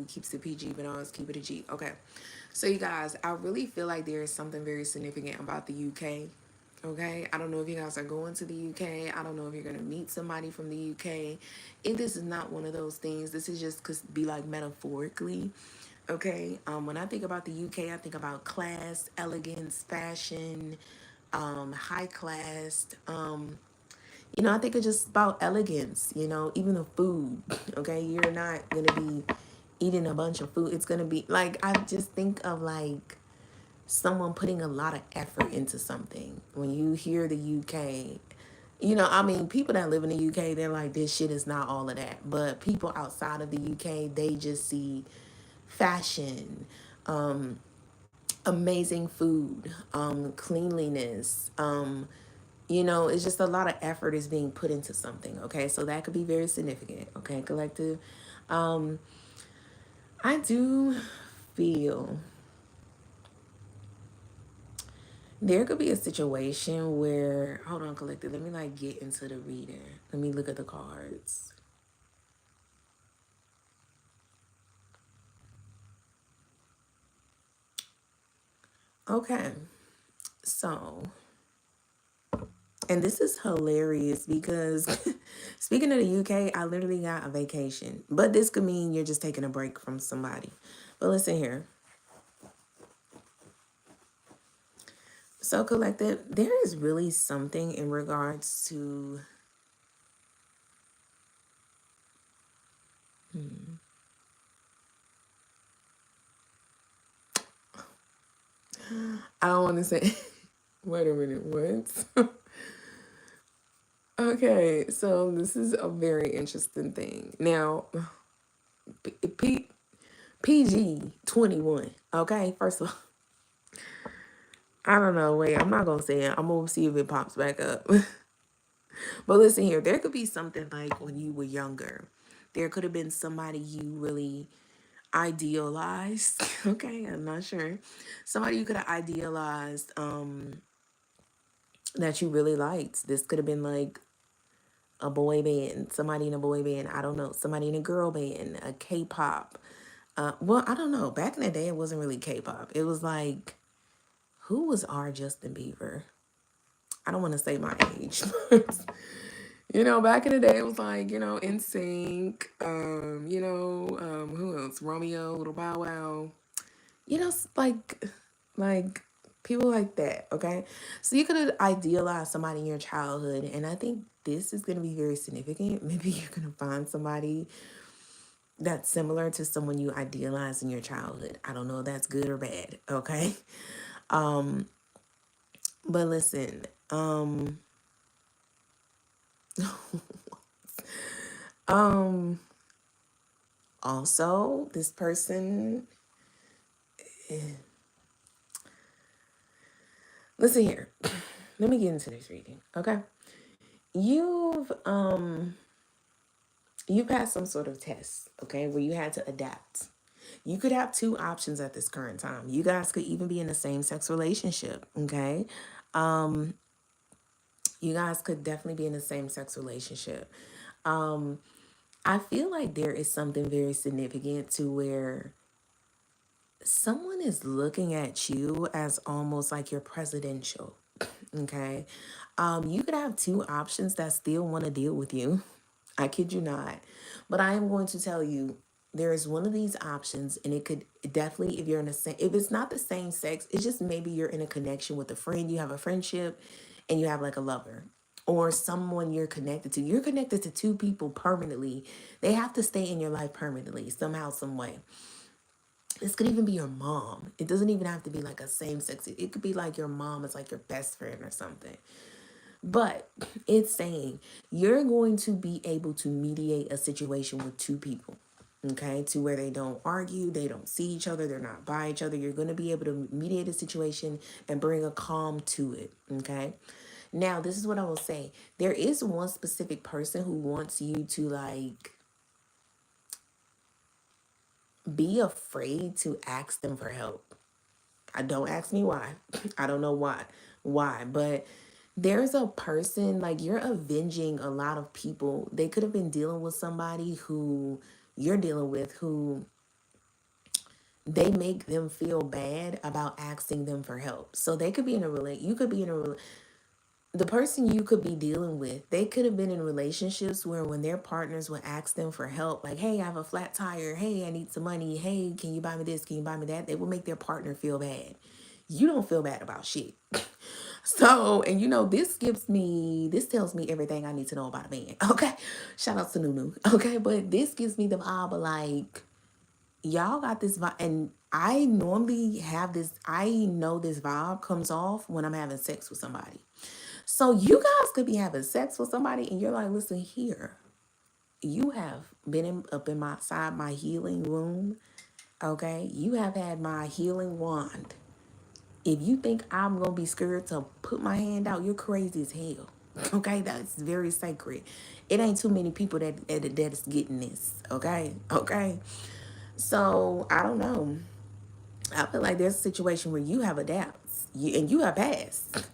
keeps it PG, but always keep it a G. Okay. So you guys, I really feel like there is something very significant about the UK. Okay. I don't know if you guys are going to the UK. I don't know if you're gonna meet somebody from the UK. If this is not one of those things, this is just cause be like metaphorically. Okay. When I think about the UK, I think about class, elegance, fashion, high class. I think it's just about elegance, even the food. Okay, you're not gonna be eating a bunch of food. It's gonna be like, I just think of like someone putting a lot of effort into something. When you hear the UK, I mean, people that live in the UK, they're like, this shit is not all of that. But people outside of the UK, they just see fashion, amazing food, cleanliness, it's just a lot of effort is being put into something. Okay, so that could be very significant. Okay, collective. Um, I do feel there could be a situation where, hold on, collective. Let me like get into the reading. Let me look at the cards. Okay, so, and this is hilarious because speaking of the UK, I literally got a vacation, but this could mean you're just taking a break from somebody. But listen here. So, collective, there is really something in regards to. I don't want to say. Wait a minute, what? Okay, so this is a very interesting thing. Now, PG 21. Okay, first of all, I don't know. Wait, I'm not gonna say it. I'm gonna see if it pops back up. But listen here, there could be something like when you were younger. There could have been somebody you really idealized. Okay, I'm not sure. Somebody you could have idealized that you really liked. This could have been like a boy band, somebody in a boy band, I don't know, somebody in a girl band, a K-pop. Well, I don't know. Back in the day, it wasn't really K-pop. It was like, who was our Justin Bieber? I don't want to say my age, but back in the day, it was like, NSYNC, who else? Romeo, Little Bow Wow, like people like that. Okay, so you could have idealized somebody in your childhood, and I think this is going to be very significant. Maybe you're going to find somebody that's similar to someone you idealized in your childhood. I don't know if that's good or bad. Okay, but listen, um also this person, listen here. Let me get into this reading. Okay, you've you passed some sort of test, okay, where you had to adapt. You could have two options at this current time. You guys could even be in a same-sex relationship, okay? You guys could definitely be in a same-sex relationship. I feel like there is something very significant to where someone is looking at you as almost like you're presidential, okay? You could have two options that still want to deal with you. I kid you not. But I am going to tell you there is one of these options, and it could definitely, if you're in a same, if it's not the same sex, it's just maybe you're in a connection with a friend, you have a friendship, and you have like a lover or someone you're connected to. You're connected to two people permanently. They have to stay in your life permanently, somehow, some way. This could even be your mom. It doesn't even have to be like a same sex. It could be like your mom is like your best friend or something. But it's saying you're going to be able to mediate a situation with two people, okay, to where they don't argue, they don't see each other, they're not by each other. You're going to be able to mediate a situation and bring a calm to it, okay? Now, this is what I will say. There is one specific person who wants you to like be afraid to ask them for help. I don't ask me why. I don't know why, but there's a person like you're avenging a lot of people. They could have been dealing with somebody who you're dealing with who they make them feel bad about asking them for help. So they could be in a you could be in a the person you could be dealing with, they could have been in relationships where when their partners would ask them for help, like, hey, I have a flat tire. Hey, I need some money. Hey, can you buy me this? Can you buy me that? They will make their partner feel bad. You don't feel bad about shit. So, and this tells me everything I need to know about a man. Okay. Shout out to Nunu. Okay. But this gives me the vibe of like, y'all got this vibe. And I normally have this, I know this vibe comes off when I'm having sex with somebody. So you guys could be having sex with somebody and you're like, listen here, you have been up in my healing room. Okay. You have had my healing wand. If you think I'm going to be scared to put my hand out, you're crazy as hell. Okay. That's very sacred. It ain't too many people that's getting this. Okay. Okay. So I don't know. I feel like there's a situation where you have adapted and you have passed.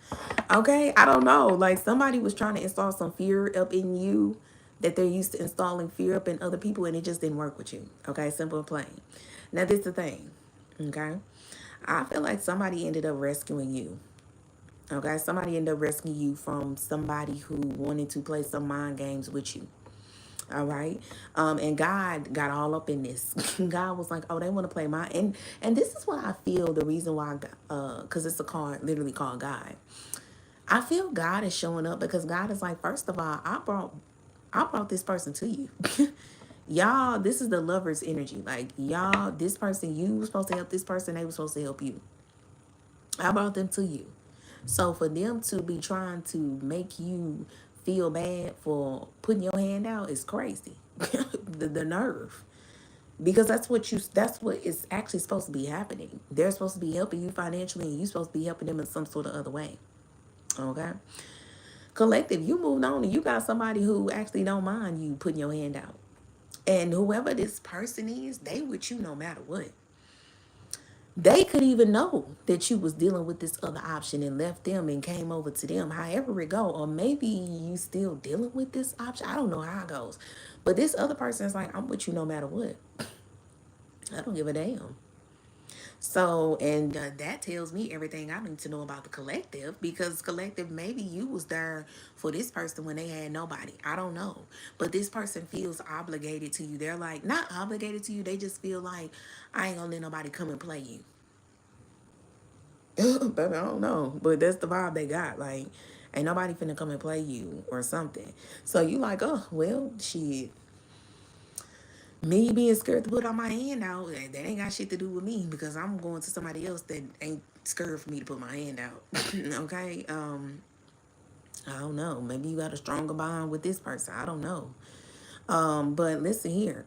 Okay, I don't know. Like somebody was trying to install some fear up in you that they're used to installing fear up in other people and it just didn't work with you. Okay, simple and plain. Now this is the thing. Okay. I feel like somebody ended up rescuing you. Okay, somebody ended up rescuing you from somebody who wanted to play some mind games with you. All right. And God got all up in this. God was like, oh, they want to play my and this is what I feel the reason why because it's a card literally called God. I feel God is showing up because God is like, first of all, I brought this person to you. Y'all, this is the lover's energy. Like y'all, this person, you were supposed to help this person, they were supposed to help you. I brought them to you. So for them to be trying to make you feel bad for putting your hand out is crazy. The nerve. Because that's what is actually supposed to be happening. They're supposed to be helping you financially and you're supposed to be helping them in some sort of other way. Okay. Collective, you moved on and you got somebody who actually don't mind you putting your hand out. And whoever this person is, they with you no matter what. They could even know that you was dealing with this other option and left them and came over to them, however it go. Or maybe you still dealing with this option. I don't know how it goes. But this other person is like, I'm with you no matter what. I don't give a damn. So, and that tells me everything I need to know about the collective because collective, maybe you was there for this person when they had nobody. I don't know. But this person feels obligated to you. They're like, not obligated to you. They just feel like, I ain't gonna let nobody come and play you. Baby, I don't know. But that's the vibe they got. Like, ain't nobody finna come and play you or something. So you like, oh, well, shit. Me being scared to put on my hand out, that ain't got shit to do with me because I'm going to somebody else that ain't scared for me to put my hand out. Okay? I don't know. Maybe you got a stronger bond with this person. I don't know. But listen here.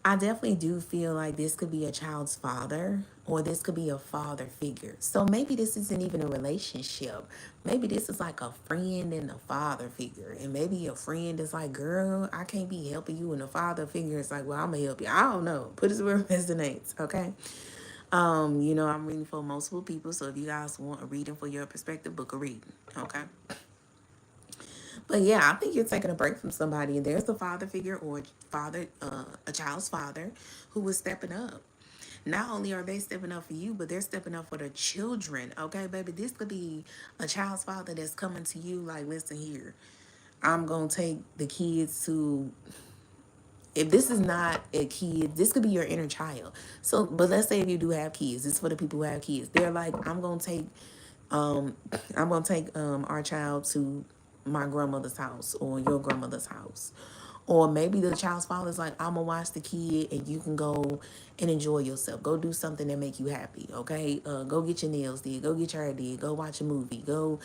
I definitely do feel like this could be a child's father or this could be a father figure. So maybe this isn't even a relationship. Maybe this is like a friend and a father figure. And maybe a friend is like, girl, I can't be helping you. And a father figure is like, well, I'm going to help you. I don't know. Put it where it resonates. Okay. I'm reading for multiple people. So if you guys want a reading for your perspective, book a reading. Okay. But yeah, I think you're taking a break from somebody, and there's a father figure or a child's father, who is stepping up. Not only are they stepping up for you, but they're stepping up for the children. Okay, baby, this could be a child's father that's coming to you like, listen here, I'm gonna take the kids to. If this is not a kid, this could be your inner child. So, but let's say if you do have kids, it's for the people who have kids. They're like, um, I'm gonna take our child to my grandmother's house or your grandmother's house. Or maybe the child's father is like, I'm gonna watch the kid and you can go and enjoy yourself. Go do something that make you happy, okay? Go get your nails did, go get your hair did, go watch a movie, go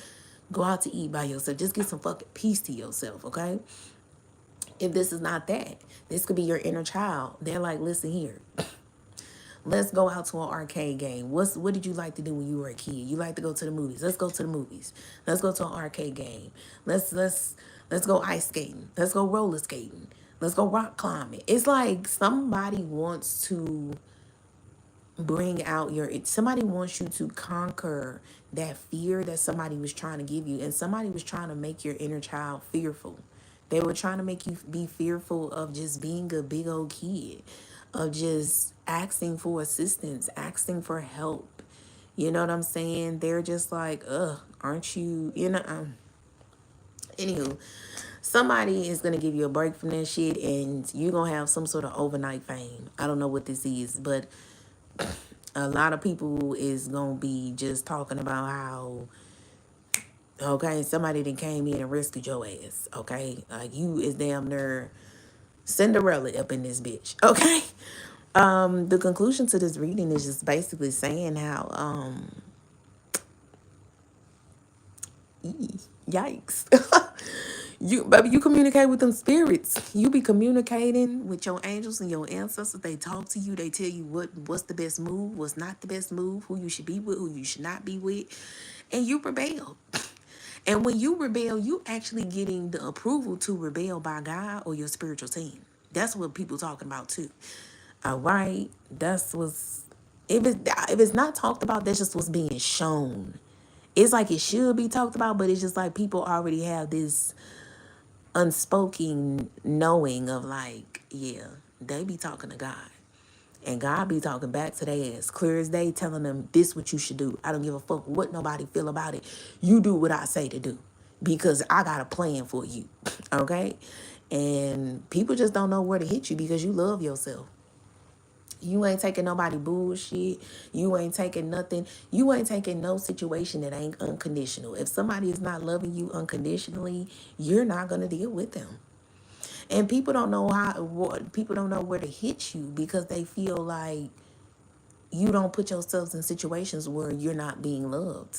out to eat by yourself. Just get some fucking peace to yourself, okay? If this is not that, this could be your inner child. They're like, listen here. Let's go out to an arcade game. What did you like to do when you were a kid? You like to go to the movies. Let's go to the movies. Let's go to an arcade game. Let's go ice skating. Let's go roller skating. Let's go rock climbing. It's like somebody wants to bring out somebody wants you to conquer that fear that somebody was trying to give you, and somebody was trying to make your inner child fearful. They were trying to make you be fearful of just being a big old kid. of just asking for assistance, asking for help. You know what I'm saying? They're just like, ugh, aren't you, anywho, somebody is going to give you a break from that shit and you're going to have some sort of overnight fame. I don't know what this is, but a lot of people is going to be just talking about how, okay, somebody that came in and rescued your ass, okay? Like, you is damn near Cinderella up in this bitch, okay? The conclusion to this reading is just basically saying how, yikes. Baby, you communicate with them spirits. You be communicating with your angels and your ancestors. They talk to you. They tell you what's the best move, what's not the best move, who you should be with, who you should not be with. And you rebel. And when you rebel, you actually getting the approval to rebel by God or your spiritual team. That's what people talking about too. All right. That's what's, if it's not talked about, that's just what's being shown. It's like it should be talked about, but it's just like people already have this unspoken knowing of like, yeah, they be talking to God. And God be talking back to their ass, clear as day, telling them this what you should do. I don't give a fuck what nobody feel about it. You do what I say to do because I got a plan for you. Okay? And people just don't know where to hit you because you love yourself. You ain't taking nobody bullshit. You ain't taking nothing. You ain't taking no situation that ain't unconditional. If somebody is not loving you unconditionally, you're not going to deal with them. And people don't know people don't know where to hit you because they feel like you don't put yourselves in situations where you're not being loved.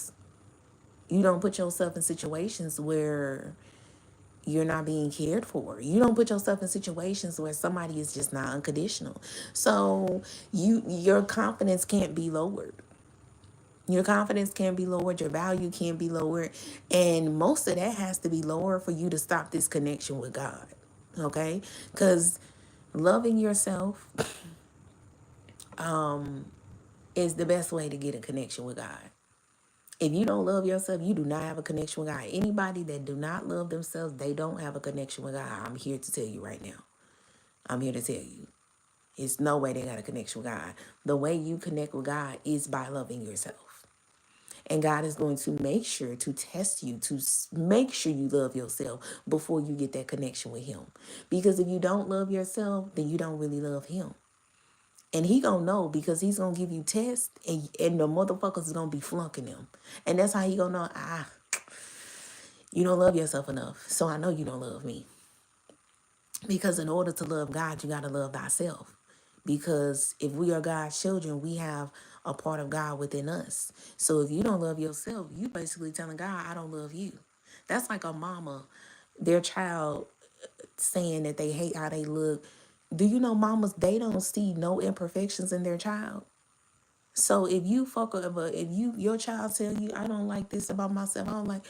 You don't put yourself in situations where you're not being cared for. You don't put yourself in situations where somebody is just not unconditional. So your confidence can't be lowered. Your confidence can't be lowered. Your value can't be lowered. And most of that has to be lower for you to stop this connection with God. Okay? Because loving yourself is the best way to get a connection with God. If you don't love yourself, you do not have a connection with God. Anybody that do not love themselves, they don't have a connection with God. I'm here to tell you right now. I'm here to tell you. It's no way they got a connection with God. The way you connect with God is by loving yourself. And God is going to make sure to test you, to make sure you love yourself before you get that connection with him. Because if you don't love yourself, then you don't really love him. And he gonna know because he's gonna give you tests and the motherfuckers is gonna be flunking them. And that's how he gonna know, you don't love yourself enough. So I know you don't love me. Because in order to love God, you gotta love thyself. Because if we are God's children, we have a part of God within us. So if you don't love yourself, you basically telling God, I don't love you. That's like a mama, their child saying that they hate how they look. Do you know mamas, they don't see no imperfections in their child? So if you if your child tell you, I don't like this about myself, I don't like,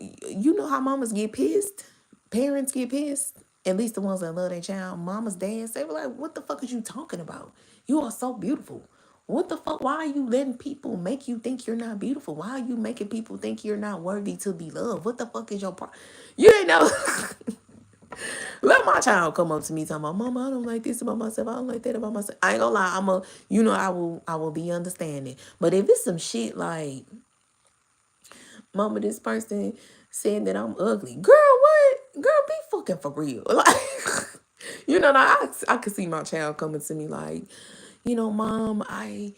you know how mamas get pissed? Parents get pissed. At least the ones that love their child. Mamas, dads, they were like, what the fuck is you talking about? You are so beautiful. What the fuck? Why are you letting people make you think you're not beautiful? Why are you making people think you're not worthy to be loved? What the fuck is your part? You ain't know. Let my child come up to me talking about, Mama, I don't like this about myself. I don't like that about myself. I ain't gonna lie. I will be understanding. But if it's some shit like, Mama, this person said that I'm ugly. Girl, what? Girl, be fucking for real. Like, I could see my child coming to me like, Mom, I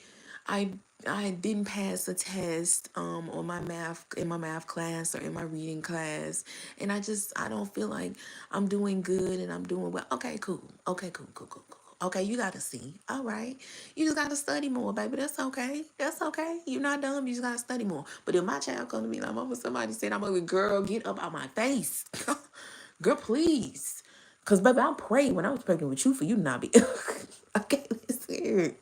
I didn't pass a test on my math in my math class or in my reading class, and I don't feel like I'm doing good and I'm doing well. Okay, cool. Okay, cool, cool, cool, cool. Okay, you got to see. All right. You just got to study more, baby. That's okay. That's okay. You're not dumb. You just got to study more. But if my child come to me like, Mama, somebody said I'm ugly, girl, get up out my face. Girl, please. Because, baby, I prayed when I was pregnant with you for you to not be. Okay, listen.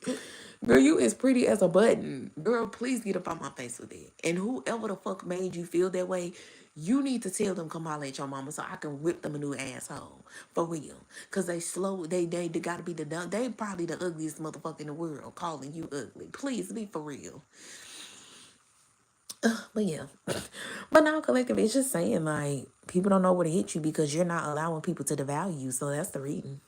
Girl, you as pretty as a button. Girl, please get up on my face with it. And whoever the fuck made you feel that way, you need to tell them come holler at your mama so I can whip them a new asshole. For real. Cause they gotta be they probably the ugliest motherfucker in the world calling you ugly. Please be for real. But yeah. But now collective, it's just saying like people don't know where to hit you because you're not allowing people to devalue you. So that's the reading.